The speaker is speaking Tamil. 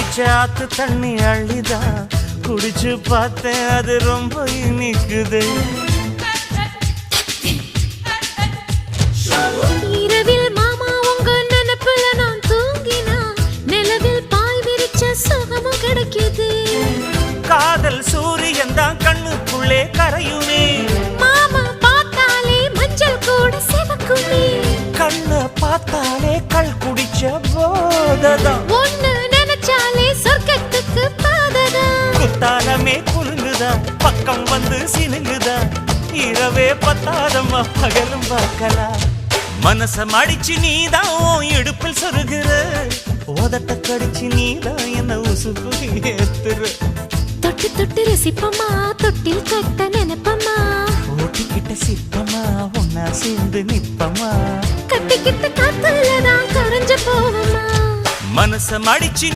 அடிச்ச ஆத்து தண்ணி அள்ளிதான் குடிச்சு பார்த்தேன், அது ரொம்ப இனிக்குது. இரவில் மாமா உங்க நினைப்புல நான் தூங்கினா நிலவில் பாய் விரிச்ச சுகமும் கிடைக்குது. காதல் சூரியன் தான் கண்ணுக்குள்ளே கரையுமே, மாமா பார்த்தாலே மஞ்சள் கூட சிவக்குமே. கண்ண பார்த்தாலே கள் குடிச்ச போததான், ஒண்ணு நினைச்சாலே சொர்க்கத்துக்கு பாததான். குத்தாலமே குலுங்குதா, பக்கம் வந்து சினுங்குதா, இரவே பத்தாதம்மா பகலும் பார்க்கலாம். மனச மடிச்சு நீதான் உன் இடுப்பில் சொருகிற, உதட்ட கடிச்சு நீதான் என்ன உசுப்பு ஏத்துற. தொட்டு தொட்டு ரசிப்பமா, தொட்டில் கட்ட நினைப்பமா, ஓட்டிக்கிட்ட சிப்பமா ஒன்னா சேர்ந்து நிப்பமா, கட்டிக்கிட்ட காத்துலதான் கரைஞ்ச போவமா. மனச மடிச்சு